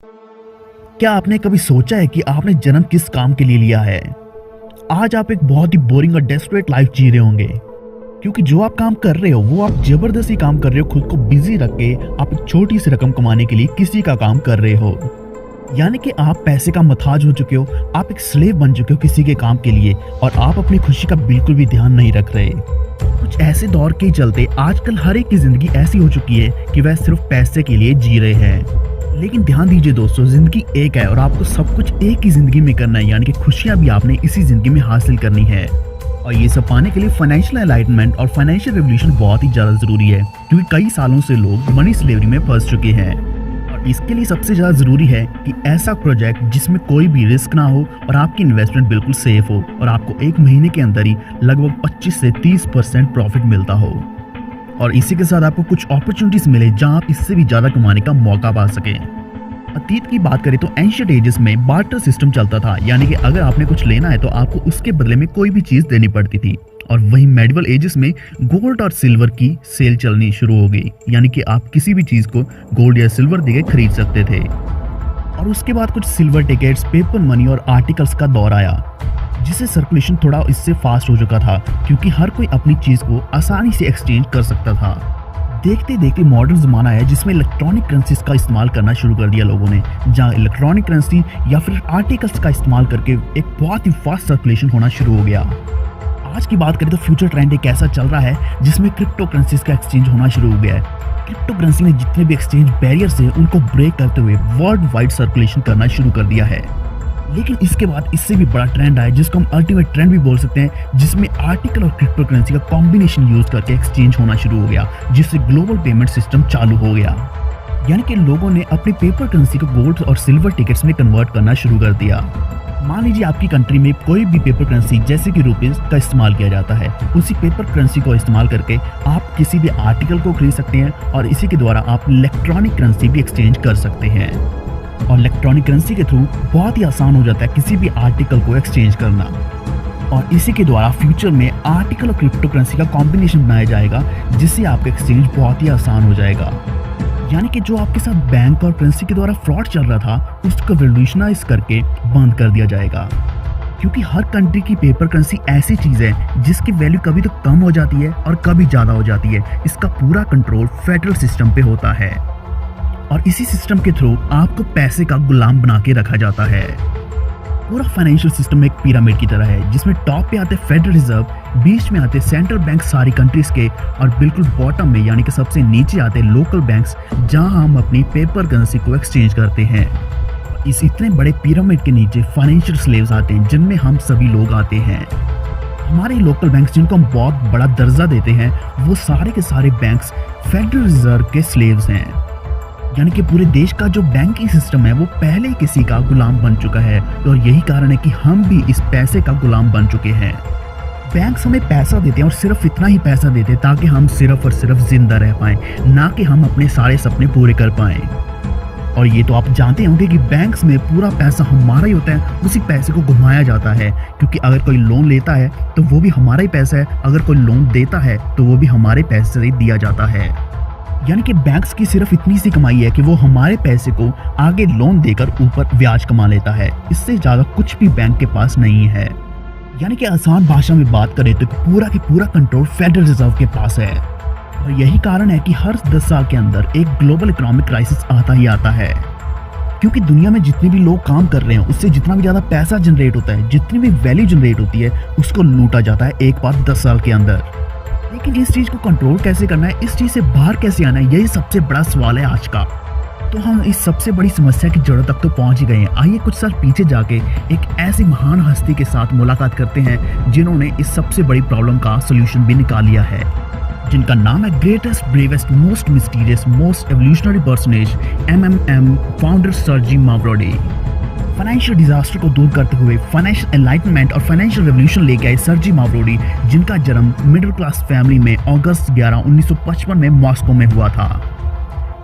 क्या आपने कभी सोचा है कि आपने जन्म किस काम के लिए लिया है? आज आप एक बहुत ही बोरिंग और डेस्परेट लाइफ जी रहे होंगे, क्योंकि जो आप काम कर रहे हो वो आप जबरदस्ती काम कर रहे हो। खुद को बिजी रख के आप एक छोटी सी रकम कमाने के लिए किसी का काम कर रहे हो। यानी कि आप पैसे का मथाज हो चुके हो, आप एक स्लेव बन चुके हो किसी के काम के लिए, और आप अपनी खुशी का बिल्कुल भी ध्यान नहीं रख रहे। कुछ ऐसे दौर के चलते आजकल हर एक की जिंदगी ऐसी हो चुकी है कि वह सिर्फ पैसे के लिए जी रहे हैं। लेकिन ध्यान दीजिए दोस्तों, जिंदगी एक है और आपको सब कुछ एक ही जिंदगी में करना है, यानी कि खुशियां भी आपने इसी जिंदगी में हासिल करनी है। और ये सब पाने के लिए फाइनेंशियल एनलाइटमेंट और फाइनेंशियल रेवोल्यूशन बहुत ही ज्यादा जरूरी है, क्योंकि कई सालों से लोग मनी स्लेवरी में फंस चुके हैं। और इसके लिए सबसे ज्यादा जरूरी है कि ऐसा प्रोजेक्ट जिसमें कोई भी रिस्क ना हो और आपकी इन्वेस्टमेंट बिल्कुल सेफ हो और आपको एक महीने के अंदर ही लगभग 25 से 30% प्रॉफिट मिलता हो, और इसी के साथ आपको कुछ अपॉर्चुनिटीज मिले जहां आप इससे भी ज्यादा कमाने का मौका पा सकें। अतीत की बात करें तो एंशिएंट एजेस में बार्टर सिस्टम चलता था, यानी कि अगर आपने कुछ लेना है तो आपको उसके बदले में कोई भी चीज देनी पड़ती थी। और वहीं मेडिवल एजेस में गोल्ड और सिल्वर की सेल चलनी शुरू हो गई, यानी कि आप किसी भी चीज को गोल्ड या सिल्वर देके खरीद सकते थे। और उसके बाद कुछ सिल्वर टिकट्स, पेपर मनी और आर्टिकल्स का दौर आया, जिससे सर्कुलेशन थोड़ा इससे फास्ट हो चुका था, क्योंकि हर कोई अपनी चीज को आसानी से एक्सचेंज कर सकता था। देखते देखते मॉडर्न जमाना है जिसमें इलेक्ट्रॉनिक करेंसीज का इस्तेमाल करना शुरू कर दिया लोगों ने, जहां इलेक्ट्रॉनिक करेंसी या फिर आर्टिकल्स का इस्तेमाल करके एक बहुत ही फास्ट सर्कुलेशन होना शुरू हो गया। आज की बात करें तो फ्यूचर ट्रेंड एक ऐसा चल रहा है जिसमें क्रिप्टो करेंसीज का एक्सचेंज होना शुरू हो गया है। क्रिप्टो करेंसी ने जितने भी एक्सचेंज बैरियर्स हैं उनको ब्रेक करते हुए वर्ल्ड वाइड सर्कुलेशन करना शुरू कर दिया है। लेकिन इसके बाद इससे भी बड़ा ट्रेंड आया, जिसको हम अल्टीमेट ट्रेंड भी बोल सकते हैं, जिसमें आर्टिकल और क्रिप्टो करेंसी का कॉम्बिनेशन यूज करके एक्सचेंज होना शुरू हो गया, जिससे ग्लोबल पेमेंट सिस्टम चालू हो गया। यानी कि लोगों ने अपनी पेपर करेंसी को गोल्ड और सिल्वर टिकट्स में कन्वर्ट करना शुरू कर दिया। मान लीजिए आपकी कंट्री में कोई भी पेपर करेंसी जैसे कि रुपीज का इस्तेमाल किया जाता है, उसी पेपर करेंसी को इस्तेमाल करके आप किसी भी आर्टिकल को खरीद सकते हैं, और इसी के द्वारा आप इलेक्ट्रॉनिक करेंसी भी एक्सचेंज कर सकते हैं। और इलेक्ट्रॉनिक करेंसी के थ्रू बहुत ही आसान हो जाता है किसी भी आर्टिकल को एक्सचेंज करना, और इसी के द्वारा फ्यूचर में आर्टिकल और क्रिप्टो करेंसी का कॉम्बिनेशन बनाया जाएगा, जिससे आपका एक्सचेंज बहुत ही आसान हो जाएगा। यानी कि जो आपके साथ बैंक और करेंसी के द्वारा फ्रॉड चल रहा था, उसको रिवॉल्यूशनाइज करके बंद कर दिया जाएगा। क्योंकि हर कंट्री की पेपर करेंसी ऐसी चीज है जिसकी वैल्यू कभी तो कम हो जाती है और कभी ज्यादा हो जाती है। इसका पूरा कंट्रोल फेडरल सिस्टम पे होता है, और इसी सिस्टम के थ्रू आपको पैसे का गुलाम बना के रखा जाता है। पूरा फाइनेंशियल सिस्टम एक पिरामिड की तरह है, जिसमें टॉप पे आते फेडरल रिजर्व, बीच में आते सेंट्रल बैंक सारी कंट्रीज के, और बिल्कुल बॉटम में यानी कि सबसे नीचे आते लोकल बैंक्स, जहां हम अपनी पेपर करेंसी को एक्सचेंज करते हैं। इस इतने बड़े पिरामिड के नीचे फाइनेंशियल स्लेव्स आते हैं, जिनमें हम सभी लोग आते हैं। हमारे लोकल बैंक्स जिनको हम बहुत बड़ा दर्जा देते हैं, वो सारे के सारे बैंक्स फेडरल रिजर्व के स्लेव्स हैं। यानी कि पूरे देश का जो बैंकिंग सिस्टम है वो पहले ही किसी का गुलाम बन चुका है, और यही कारण है कि हम भी इस पैसे का गुलाम बन चुके हैं। बैंक्स हमें पैसा देते हैं और सिर्फ इतना ही पैसा देते हैं ताकि हम सिर्फ और सिर्फ जिंदा रह पाएं, ना कि हम अपने सारे सपने पूरे कर पाएं। और ये तो आप जानते होंगे कि बैंक्स में पूरा पैसा हमारा ही होता है, उसी पैसे को घुमाया जाता है, क्योंकि अगर कोई लोन लेता है तो वो भी हमारा ही पैसा है, अगर कोई लोन देता है तो वो भी हमारे पैसे से दिया जाता है। यानी कि बैंक्स की सिर्फ इतनी सी कमाई है कि वो हमारे पैसे को आगे लोन देकर ऊपर ब्याज कमा लेता है, इससे ज्यादा कुछ भी बैंक के पास नहीं है। यानी कि आसान भाषा में बात करें तो पूरा की पूरा कंट्रोल फेडरल रिजर्व के पास है, और यही कारण है कि हर 10 साल के अंदर एक ग्लोबल इकोनॉमिक क्राइसिस आता ही आता है। क्योंकि दुनिया में जितने भी लोग काम कर रहे हैं, उससे जितना भी ज्यादा पैसा जनरेट होता है, जितनी भी वैल्यू जनरेट होती है, उसको लूटा जाता है एक बार 10 साल के अंदर। लेकिन इस चीज को कंट्रोल कैसे करना है, इस चीज से बाहर कैसे आना है, यही सबसे बड़ा सवाल है आज का। तो हम इस सबसे बड़ी समस्या की जड़ तक तो पहुंच ही गए हैं। आइए कुछ साल पीछे जाके एक ऐसी महान हस्ती के साथ मुलाकात करते हैं जिन्होंने इस सबसे बड़ी प्रॉब्लम का सोल्यूशन भी निकाल लिया है, जिनका नाम है greatest, bravest, most mysterious, most evolutionary personage, MMM founder sir Jim Mavrodi. Financial disaster को दूर करते हुए फाइनेंशियल एनलाइटमेंट और फाइनेंशियल रेवोल्यूशन लेके आए सर जिम मावरोडी, जिनका जन्म मिडिल क्लास फैमिली में अगस्त 11, 1955 में मॉस्को में हुआ था।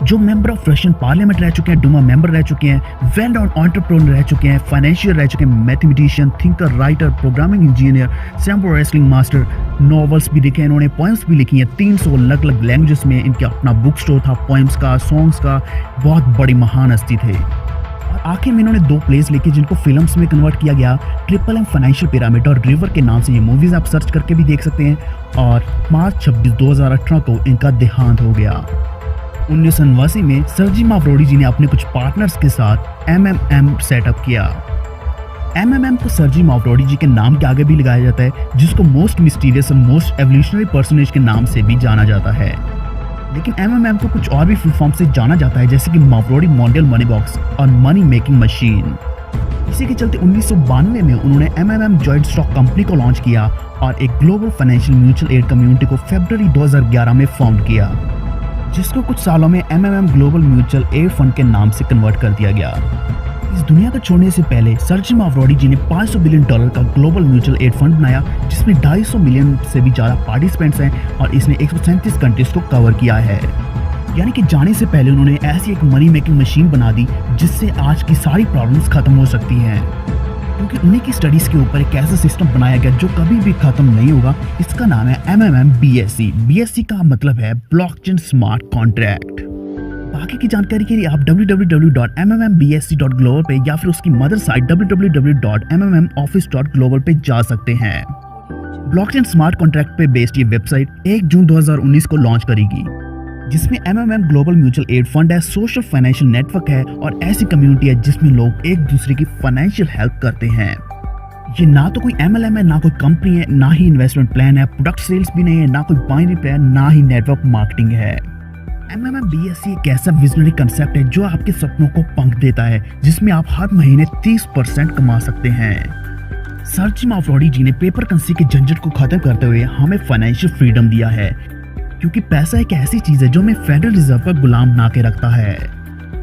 जो मेंबर ऑफ रशियन पार्लियामेंट रह चुके हैं, डूमा मेंबर रह चुके हैं, वेल नोन एंटरप्रेन्योर रह चुके हैं, फाइनेंशियल रह चुके हैं, mathematician, thinker, writer, programming engineer, sambo wrestling master, novels भी लिखे हैं इन्होंने, पोएम्स भी लिखी हैं 300 अलग अलग लैंग्वेजेस में। इनका अपना बुक स्टोर था पोएम्स का, सॉन्ग्स का, बहुत बड़ी महान हस्ती थे। आखिर में इन्होंने 2 प्लेस लिखे जिनको फिल्म्स में कन्वर्ट किया गया, ट्रिपल एम फाइनेंशियल पिरामिड और रिवर के नाम से। ये मूवीज आप सर्च करके भी देख सकते हैं। और मार्च 26, 2018 को इनका देहांत हो गया। 1989 में सर्जी मावरोडी जी ने अपने कुछ पार्टनर्स के साथ MMM सेटअप किया। MMM को सर्जी मावरोडी जी के नाम के आगे भी लगाया जाता है, जिसको मोस्ट मिस्टीरियस और मोस्ट एवोल्यूशनरी पर्सनेज के नाम से भी जाना जाता है। लेकिन MMM को कुछ और भी फुल फॉर्म से जाना जाता है, जैसे कि मावरोडी मॉन्डियल मनी बॉक्स और मनी मेकिंग मशीन। इसी के चलते 1992 में उन्होंने MMM जॉइंट स्टॉक कंपनी को लॉन्च किया और एक global financial mutual aid community को फरवरी 2011 में फाउंड किया, जिसको कुछ सालों में MMM global mutual aid fund के नाम से कन्वर्ट कर दिया गया। इस दुनिया को छोड़ने से पहले सर्जी मावरोडी जी ने $500 बिलियन का ग्लोबल म्यूचुअल एड फंड बनाया, जिसमें 250 मिलियन से भी ज़्यादा पार्टिसिपेंट्स हैं और इसने 137 कंट्रीज को कवर किया है। यानी कि जाने से पहले उन्होंने ऐसी एक मनी मेकिंग मशीन बना दी जिससे आज की सारी प्रॉब्लम्स खत्म हो सकती हैं, क्योंकि उन्हीं की स्टडीज़ के ऊपर एक ऐसा सिस्टम बनाया गया जो कभी भी खत्म नहीं होगा। इसका नाम है MMM BSC। BSC का मतलब है ब्लॉकचेन स्मार्ट कॉन्ट्रैक्ट। बाकी की जानकारी के लिए आप www.mmbsc.global पे या फिर उसकी मदर साइट www.mmoffice.global पे जा सकते हैं। ब्लॉकचेन स्मार्ट कॉन्ट्रैक्ट पे बेस्ड ये वेबसाइट 1 जून 2019 को लॉन्च करेगी, जिसमें MMM global mutual aid fund है, सोशल फाइनेंशियल नेटवर्क है और ऐसी कम्युनिटी है जिसमें लोग एक दूसरे की फाइनेंशियल हेल्प करते हैं। ये ना तो कोई MLM है, ना कोई कंपनी है, ना ही इन्वेस्टमेंट प्लान है, प्रोडक्ट सेल्स भी नहीं है, ना कोई बाइनरी प्लान, ना ही नेटवर्क मार्केटिंग है। MMM BSC एक ऐसा विजनरी कंसेप्ट है जो आपके सपनों को पंख देता है, जिसमें आप हर महीने 30% कमा सकते हैं। सर्जी मावरोडी जी ने पेपर करेंसी के झंझट को खत्म करते हुए हमें फाइनेंशियल फ्रीडम दिया है, क्योंकि पैसा एक ऐसी चीज है जो हमें फेडरल रिजर्व का गुलाम बना के रखता है।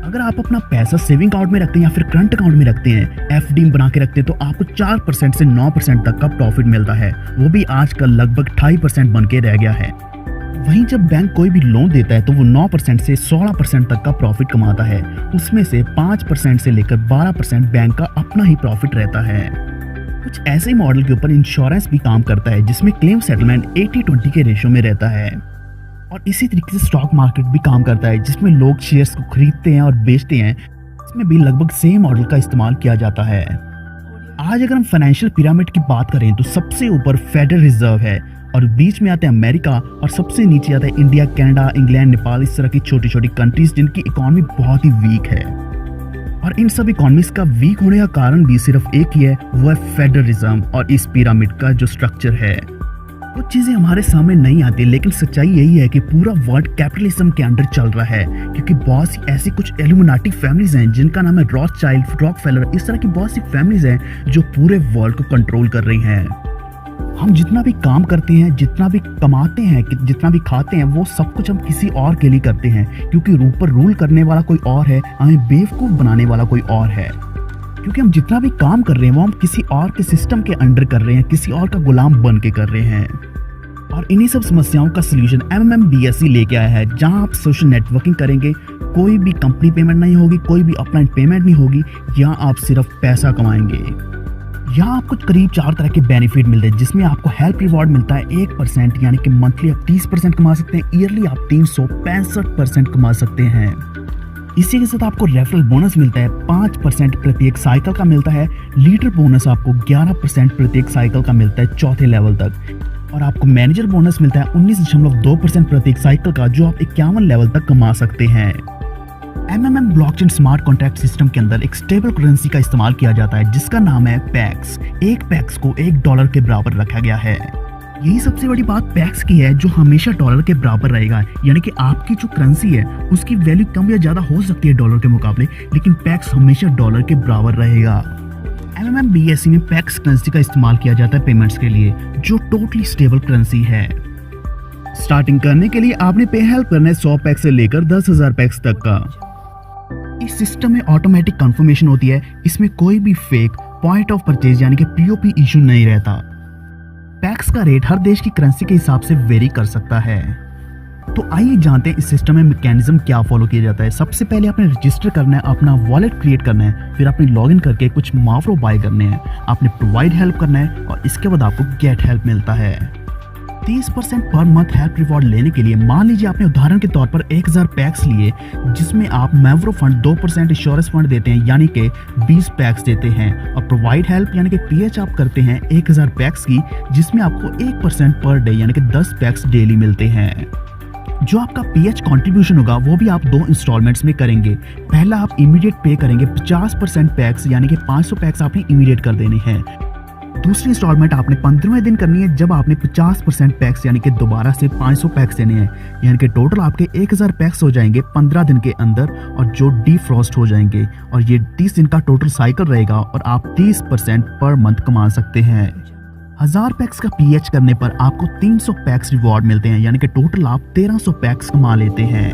अगर आप अपना पैसा सेविंग अकाउंट में रखते हैं या फिर करंट अकाउंट में रखते हैं, FD बना के रखते हैं, तो आपको 4% से 9% तक का प्रॉफिट मिलता है। वो भी आजकल लगभग 2.5% बन के रह गया है। वहीं जब बैंक कोई भी लोन देता है तो वो 9% से 16% तक का प्रॉफिट कमाता है। उसमें से 5% से लेकर 12% बैंक का अपना ही प्रॉफिट रहता है। कुछ ऐसे मॉडल के ऊपर इंश्योरेंस भी काम करता है, जिसमें क्लेम सेटलमेंट 80-20 के रेशो में रहता है। और इसी तरीके से स्टॉक मार्केट भी काम करता है, जिसमें लोग शेयर्स को खरीदते हैं और बेचते हैं। इसमें भी लगभग सेम मॉडल का इस्तेमाल किया जाता है। आज अगर हम फाइनेंशियल पिरामिड की बात करें तो सबसे ऊपर फेडरल रिजर्व है और बीच में आते हैं अमेरिका और सबसे नीचे आता है इंडिया, कनाडा, इंग्लैंड, नेपाल, इस तरह की छोटी छोटी कंट्रीज जिनकी इकोनॉमी बहुत ही वीक है। और इन सब इकोनॉमीज का वीक होने का कारण भी सिर्फ एक ही है, वो है फेडरलिज्म और इस पिरामिड का जो स्ट्रक्चर है। कुछ चीजें हमारे सामने नहीं आती, लेकिन सच्चाई यही है कि पूरा वर्ल्ड कैपिटलिज्म के अंडर चल रहा है, क्योंकि बहुत सी ऐसी कुछ इल्यूमिनाटी फैमिलीज हैं जिनका नाम है रॉथस्चाइल्ड, रॉकफेलर, इस तरह की बहुत सी फैमिलीज हैं जो पूरे वर्ल्ड को कंट्रोल कर रही हैं। हम जितना भी काम करते हैं, जितना भी कमाते हैं, जितना भी खाते हैं, वो सब कुछ हम किसी और के लिए करते हैं, क्योंकि ऊपर रूल करने वाला कोई और है, हमें बेवकूफ बनाने वाला कोई और है। क्योंकि हम जितना भी काम कर रहे हैं वो हम किसी और के सिस्टम के अंडर कर रहे हैं, किसी और का गुलाम बन के कर रहे हैं। और इन्हीं सब समस्याओं का सलूशन MMM BSC लेके आया है, जहां आप सोशल नेटवर्किंग करेंगे, कोई भी कंपनी पेमेंट नहीं होगी, कोई भी ऑफलाइन पेमेंट नहीं होगी, यहाँ आप सिर्फ पैसा कमाएंगे। यहाँ आपको करीब 4 तरह के बेनिफिट मिलते हैं, जिसमें आपको हेल्प रिवॉर्ड मिलता है 1%, यानी कि मंथली आप 30% कमा सकते हैं, ईयरली आप 365% कमा सकते हैं। इसी के साथ आपको रेफरल बोनस मिलता है 5% प्रत्येक साइकिल का मिलता है, लीडर बोनस आपको 11% प्रत्येक साइकिल का मिलता है 4थे लेवल तक, और आपको मैनेजर बोनस मिलता है 19.2% प्रत्येक साइकिल का, जो आप 51 लेवल तक कमा सकते हैं। MMM blockchain smart contract system के अंदर एक स्टेबल करेंसी का इस्तेमाल किया जाता है, जिसका नाम है पैक्स। एक पैक्स को $1 के बराबर रखा गया है। यही सबसे बड़ी बात पैक्स की है, जो हमेशा डॉलर के बराबर रहेगा, यानी कि आपकी जो करेंसी है उसकी वैल्यू कम या ज्यादा हो सकती है डॉलर के मुकाबले, लेकिन पैक्स हमेशा डॉलर के बराबर रहेगा। MMM BSC में पैक्स करेंसी का इस्तेमाल किया जाता है पेमेंट्स के लिए, जो टोटली स्टेबल करेंसी है। स्टार्टिंग करने के लिए आपने पे हेल्प करना है 100 पैक्स से लेकर 10,000 पैक्स तक का। इस सिस्टम में ऑटोमेटिक कंफर्मेशन होती है, इसमें कोई भी फेक पॉइंट ऑफ परचेज यानी कि POP इशू नहीं रहता। पैक्स का रेट हर देश की करेंसी के हिसाब से वेरी कर सकता है। तो आइए जानते हैं इस सिस्टम में मैकेनिज्म क्या फॉलो किया जाता है। सबसे पहले आपने रजिस्टर करना है, अपना वॉलेट क्रिएट करना है, फिर आपने लॉगिन करके कुछ मावरो बाय करने हैं, आपने प्रोवाइड हेल्प करना है और इसके बाद आपको गेट हेल्प मिलता है। 30% पर मंथ हेल्प रिवॉर्ड लेने के लिए मान लीजिए आपने उदाहरण के तौर पर 1000 पैक्स लिए, जिसमें आप मैवरो फंड 2% इंश्योरेंस फंड देते हैं यानी कि 20 पैक्स देते हैं, और प्रोवाइड हेल्प यानी कि पीएच आप करते हैं 1000 पैक्स की, जिसमें आपको 1% पर डे यानी कि 10 पैक्स डेली मिलते हैं। जो आपका पीएच कंट्रीब्यूशन होगा वो भी आप 2 इंस्टॉलमेंट्स में करेंगे। पहला आप इमीडिएट पे करेंगे 50% पैक्स यानी कि 500 पैक्स आपने इमीडिएट कर देने हैं। दूसरी इंस्टॉलमेंट आपने 15वें दिन करनी है, जब आपने 50% पैक्स यानी कि दोबारा से 500 पैक्स देने हैं, यानी कि टोटल आपके 1000 पैक्स हो जाएंगे 15 दिन के अंदर, और जो डीफ्रॉस्ट हो जाएंगे, और ये 30 दिन का टोटल साइकिल रहेगा और आप 30% पर मंथ कमा सकते हैं। 1000 पैक्स का पीएच करने पर आपको 300 पैक्स रिवॉर्ड मिलते हैं, यानी कि टोटल आप 1300 पैक्स कमा लेते हैं।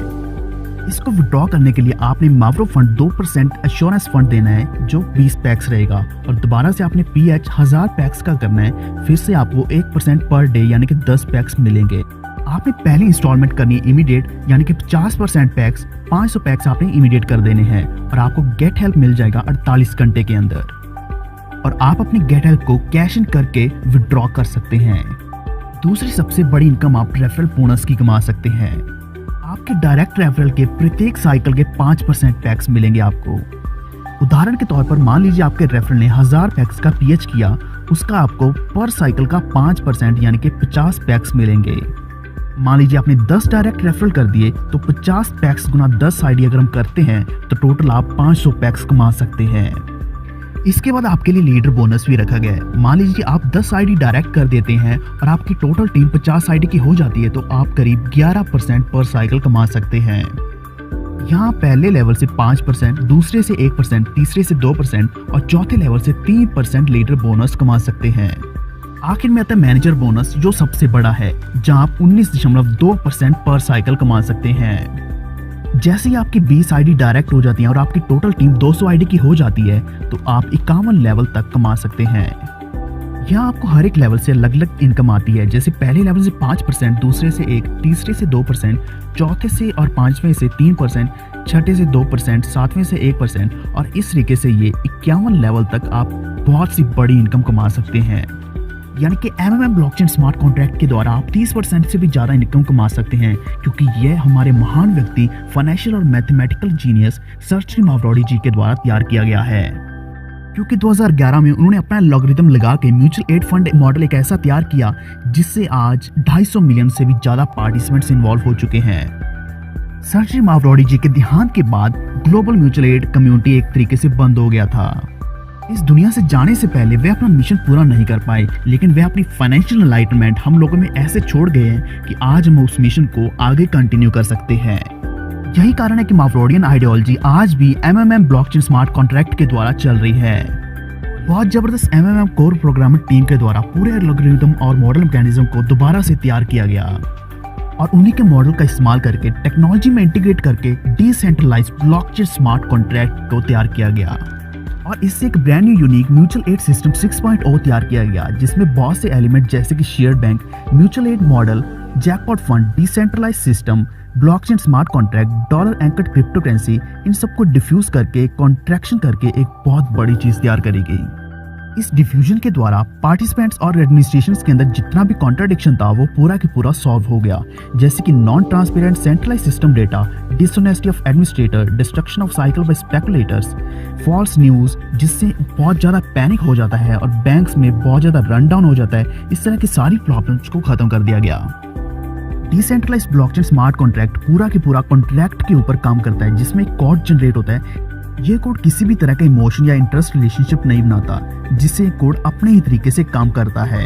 इसको विड्रॉ करने के लिए आपने मैवरो फंड 2% एश्योरेंस फंड देना है जो 20 पैक्स रहेगा, और दोबारा से आपने पीएच 1000 पैक्स का करना है, फिर से आपको 1% पर डे यानी कि 10 पैक्स मिलेंगे। आपने पहली इंस्टॉलमेंट करनी है इमीडिएट यानी कि 50% पैक्स, 500 पैक्स आपने इमीडिएट कर देने हैं, और आपको गेट हेल्प मिल जाएगा 48 घंटे के अंदर, और आप अपने गेट हेल्प को कैश इन करके विड्रॉ कर सकते हैं। दूसरी सबसे बड़ी इनकम आप रेफरल बोनस की कमा सकते हैं। आपके डायरेक्ट रेफरल के प्रत्येक साइकिल के 5% पैक्स मिलेंगे आपको। उदाहरण के तौर पर मान लीजिए आपके रेफरल ने 1000 पैक्स का पीएच किया, उसका आपको पर साइकिल का 5% यानी कि 50 पैक्स मिलेंगे। मान लीजिए आपने 10 डायरेक्ट रेफरल कर दिए, तो 50 पैक्स गुना 10 आईडी अगर हम करते हैं तो टोटल आप 500 पैक्स कमा सकते हैं। इसके बाद आपके लिए लीडर बोनस भी रखा गया है। मान लीजिए आप 10 आईडी डायरेक्ट कर देते हैं और आपकी टोटल टीम 50 आईडी की हो जाती है, तो आप करीब 11% पर साइकिल कमा सकते हैं। यहाँ पहले लेवल से 5%, दूसरे से 1%, तीसरे से 2% और चौथे लेवल से 3% लीडर बोनस कमा सकते हैं। आखिर में आता है मैनेजर बोनस, जो सबसे बड़ा है, जहाँ आप 19.2% पर साइकिल कमा सकते हैं। जैसे ही आपकी 20 आईडी डायरेक्ट हो जाती है और आपकी टोटल टीम 200 आईडी की हो जाती है, तो आप 51 लेवल तक कमा सकते हैं। यहाँ आपको हर एक लेवल से अलग अलग इनकम आती है, जैसे पहले लेवल से 5%, दूसरे से 1%, तीसरे से 2%, चौथे से और 5वें से 3%, छठे से 2%, 7वें से 1%, और इस तरीके से ये 51 लेवल तक आप बहुत सी बड़ी इनकम कमा सकते हैं। यानी कि MMM ब्लॉकचेन स्मार्ट कॉन्ट्रैक्ट के द्वारा आप 30% से भी ज़्यादा इनकम कमा सकते हैं, क्योंकि यह हमारे महान व्यक्ति फाइनेंशियल और मैथमेटिकल जीनियस सर श्री मावरोडी जी के द्वारा तैयार किया गया है। क्योंकि 2011 में उन्होंने अपना लॉगरिथम लगा के म्यूचुअल एड फंड मॉडल एक ऐसा तैयार किया जिससे आज 250 मिलियन से भी ज़्यादा पार्टिसिपेंट्स इन्वॉल्व हो चुके हैं। सर श्री मावरोडी जी के देहांत के बाद ग्लोबल म्यूचुअल एड कम्युनिटी एक तरीके से बंद हो गया था। इस दुनिया से जाने से पहले वे अपना मिशन पूरा नहीं कर पाए, लेकिन वे अपनी फाइनेंशियल एनलाइटमेंट हम लोगों में ऐसे छोड़ गए हैं कि आज हम उस मिशन को आगे कंटिन्यू कर सकते हैं। यही कारण है कि मावरोडियन आइडियोलॉजी आज भी MMM ब्लॉकचेन स्मार्ट कॉन्ट्रैक्ट के द्वारा चल रही है। बहुत जबरदस्त MMM कोर प्रोग्रामर टीम के द्वारा पूरे एल्गोरिथम और मॉडल मैकेनिज्म को दोबारा से तैयार किया गया, और उन्हीं के मॉडल का इस्तेमाल करके टेक्नोलॉजी में इंटीग्रेट करके डिसेंट्रलाइज्ड ब्लॉकचेन स्मार्ट कॉन्ट्रैक्ट को तैयार किया गया, और इससे एक brand new unique mutual aid system 6.0 तैयार किया गया, जिसमें बहुत से एलिमेंट जैसे कि shared bank, mutual aid model, jackpot fund, decentralised system, blockchain smart contract, dollar anchored crypto currency, इन सबको डिफ्यूज करके कॉन्ट्रैक्शन करके एक बहुत बड़ी चीज तैयार करी गई। इस डिफ्यूजन के द्वारा पार्टिसिपेंट्स और एडमिनिस्ट्रेशंस के अंदर जितना भी कॉन्ट्राडिक्शन था वो पूरा के पूरा सॉल्व हो गया, जैसे कि non transparent centralised system data, dishonesty of administrator, destruction of cycle by speculators, false news जिससे बहुत ज़्यादा पैनिक हो जाता है और बैंक्स में बहुत ज़्यादा रन डाउन हो जाता है। इस तरह की सारी प्रॉब्लम्स को खत्म कर दिया गया। डिसेंट्रलाइज्ड ब्लॉकचेन स्मार्ट कॉन्ट्रैक्ट पूरा के पूरा कॉन्ट्रैक्ट के ऊपर काम करता है, जिसमें एक कोड जनरेट होता है। ये कोड किसी भी तरह का इमोशन या इंटरेस्ट रिलेशनशिप नहीं बनाता, जिससे कोड अपने ही तरीके से काम करता है।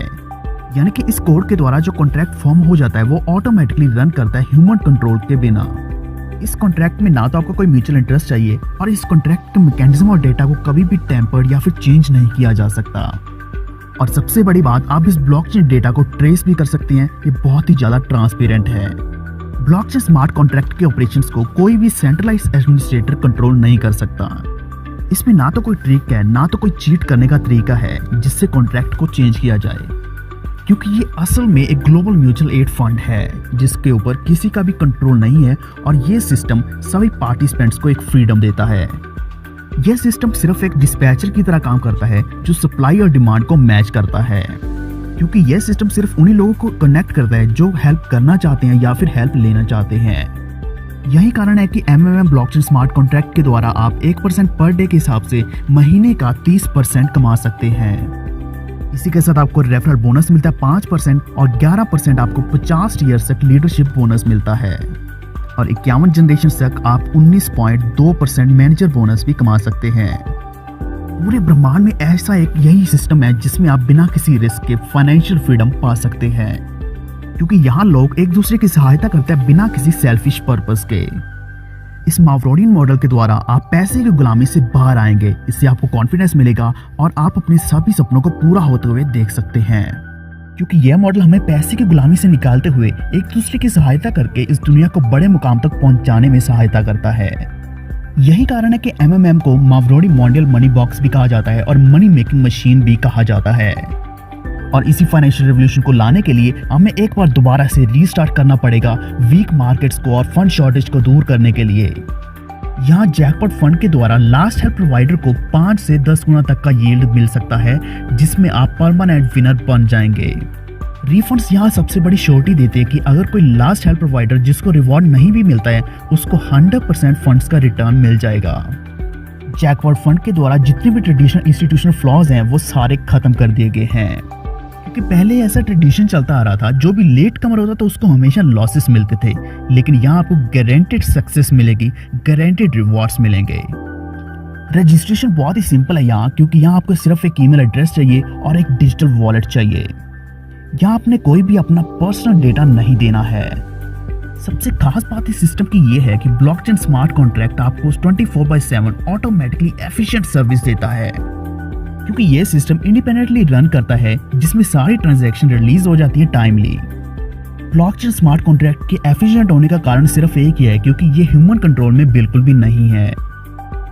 यानी कि इस कोड के द्वारा जो कॉन्ट्रैक्ट फॉर्म हो जाता है वो ऑटोमेटिकली रन करता है ह्यूमन कंट्रोल के बिना। इस कॉन्ट्रैक्ट में ना तो आपको कोई म्यूचुअल इंटरेस्ट चाहिए, और इस कॉन्ट्रैक्ट के मैकेनिज्म और डेटा को कभी भी टेम्पर्ड या फिर चेंज नहीं किया जा सकता। और सबसे बड़ी बात, आप इस ब्लॉकचेन डेटा को ट्रेस भी कर सकते हैं। ये बहुत ही ज्यादा ट्रांसपेरेंट है। ब्लॉकचेन स्मार्ट कॉन्ट्रैक्ट के ऑपरेशंस को कोई भी सेंट्रलाइज्ड एडमिनिस्ट्रेटर कंट्रोल नहीं कर सकता। इसमें ना तो कोई ट्रिक है, ना तो कोई चीट करने का तरीका है जिससे कॉन्ट्रैक्ट को चेंज किया जाए, क्योंकि ये असल में एक ग्लोबल म्यूचुअल एड फंड है जिसके ऊपर किसी का भी कंट्रोल नहीं है, और ये सिस्टम सभी पार्टिसिपेंट्स को एक फ्रीडम देता है। यह सिस्टम सिर्फ एक डिस्पैचर की तरह काम करता है जो सप्लाई और डिमांड को मैच करता है। क्योंकि यह सिस्टम सिर्फ उन्हीं लोगों को कनेक्ट करता है जो हेल्प करना चाहते हैं या फिर हेल्प लेना चाहते हैं। यही कारण है कि MMM ब्लॉकचेन स्मार्ट कॉन्ट्रैक्ट के द्वारा आप 1% पर डे के हिसाब से महीने का 30% कमा सकते हैं। इसी के साथ आपको रेफरल बोनस मिलता है 5% और 11% आपको 50 ईयर्स तक लीडरशिप बोनस मिलता है और 51 जनरेशन तक आप 19.2% मैनेजर बोनस भी कमा सकते हैं। पूरे ब्रह्मांड में ऐसा एक यही सिस्टम है जिसमें आप बिना किसी रिस्क के फाइनेंशियल फ्रीडम पा सकते हैं, क्योंकि यहाँ लोग एक दूसरे की सहायता करते हैं बिना किसी सेल्फिश पर्पस के। इस मावरोडियन मॉडल के द्वारा आप पैसे की गुलामी से बाहर आएंगे। इससे आपको कॉन्फिडेंस मिलेगा और आप अपने सभी सपनों को पूरा होते हुए देख सकते हैं, क्योंकि यह मॉडल हमें पैसे की गुलामी से निकालते हुए एक दूसरे की सहायता करके इस दुनिया को बड़े मुकाम तक पहुंचाने में सहायता करता है। यही कारण है कि MMM को मावरोडी मॉडल मनी बॉक्स भी कहा जाता है और मनी मेकिंग मशीन भी कहा जाता है। और इसी फाइनेंशियल रेवोल्यूशन को लाने के लिए हमें एक बार दोबारा से रीस्टार्ट करना पड़ेगा वीक मार्केट्स को और फंड शॉर्टेज को दूर करने के लिए। यहाँ जैकपॉट फंड के द्वारा लास्ट हेल्प प्रोवाइडर को 5 से 10 गुना तक का यील्ड मिल सकता है, जिसमें आप परमानेंट विनर बन जाएंगे। रिफंड्स यहाँ सबसे बड़ी श्योरिटी देते हैं कि अगर कोई लास्ट हेल्प प्रोवाइडर जिसको रिवॉर्ड नहीं भी मिलता है उसको 100% फंड्स का रिटर्न मिल जाएगा। जैकपॉट फंड के द्वारा जितने भी ट्रेडिशनल इंस्टीट्यूशनल फ्लॉज हैं वो सारे खत्म कर दिए गए हैं, क्योंकि पहले ऐसा ट्रेडिशन चलता आ रहा था जो भी लेट कमर होता था उसको हमेशा लॉसेस मिलते थे, लेकिन यहाँ आपको गारंटेड सक्सेस मिलेगी, गारंटेड रिवॉर्ड्स मिलेंगे। रजिस्ट्रेशन बहुत ही सिंपल है यहाँ, क्योंकि यहाँ आपको सिर्फ एक ईमेल एड्रेस चाहिए और एक डिजिटल वॉलेट चाहिए। यहाँ आपने कोई भी अपना पर्सनल डेटा नहीं देना है। सबसे खास बात इस सिस्टम की ये है कि ब्लॉकचेन स्मार्ट कॉन्ट्रैक्ट आपको 24/7 ऑटोमेटिकली एफिशिएंट सर्विस देता है, क्योंकि ये सिस्टम इंडिपेंडेंटली रन करता है, जिसमें सारी ट्रांजैक्शन रिलीज हो जाती है टाइमली। ब्लॉकचेन स्मार्ट कॉन्ट्रैक्ट के एफिशिएंट होने का कारण सिर्फ एक ही है, क्योंकि ये ह्यूमन कंट्रोल में बिल्कुल भी नहीं है।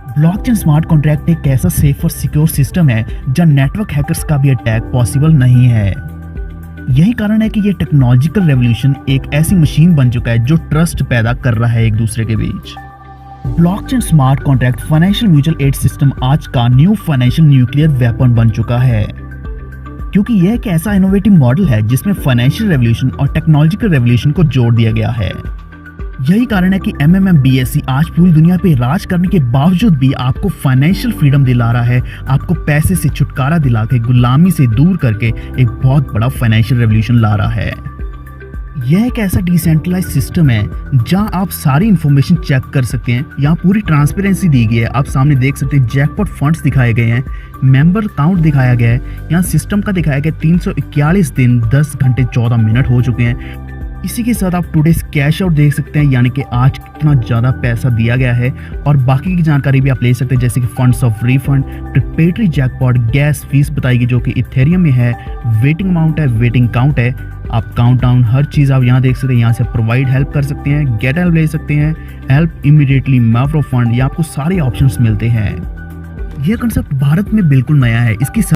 ब्लॉकचेन स्मार्ट कॉन्ट्रैक्ट एक ऐसा सेफ और सिक्योर सिस्टम है जहां नेटवर्क हैकर्स का भी अटैक पॉसिबल नहीं है। यही कारण है कि ये टेक्नोलॉजिकल रेवोल्यूशन एक ऐसी मशीन बन चुका है जो ट्रस्ट पैदा कर रहा है एक दूसरे के बीच। Blockchain smart contract financial mutual aid system आज का न्यू फाइनेंशियल न्यूक्लियर वेपन बन चुका है, क्योंकि यह एक ऐसा इनोवेटिव मॉडल है जिसमें फाइनेंशियल रेवोल्यूशन और टेक्नोलॉजिकल रेवोल्यूशन को जोड़ दिया गया है। यही कारण है कि MMM BSC आज पूरी दुनिया पे राज करने के बावजूद भी आपको फाइनेंशियल फ्रीडम दिला रहा है, आपको पैसे से छुटकारा दिला के गुलामी से दूर करके एक बहुत बड़ा फाइनेंशियल रेवोल्यूशन ला रहा है। यह एक ऐसा डिसेंट्रलाइज सिस्टम है जहां आप सारी इंफॉर्मेशन चेक कर सकते हैं। यहाँ पूरी ट्रांसपेरेंसी दी गई है, आप सामने देख सकते हैं जैकपॉट फंड्स दिखाए गए हैं, मेंबर काउंट दिखाया गया है, यहाँ सिस्टम का दिखाया गया 341 दिन 10 घंटे 14 मिनट हो चुके हैं। इसी के साथ आप टुडेस कैश आउट देख सकते हैं, यानी कि आज कितना ज़्यादा पैसा दिया गया है, और बाकी की जानकारी भी आप ले सकते हैं, जैसे कि funds of refund, preparatory jackpot, gas fees बताएगी जो कि इथेरियम में है, वेटिंग अमाउंट है, वेटिंग काउंट है, आप काउंट डाउन हर चीज़ आप यहाँ देख सकते हैं। यहाँ से प्रोवाइड हेल्प कर सकते हैं, गेट हेल्प ले सकते हैं, हेल्प इमीडिएटली, मैवरो फंड, ये आपको सारे ऑप्शंस मिलते हैं। यह कंसेप्ट भारत में बिल्कुल नया है। इसकी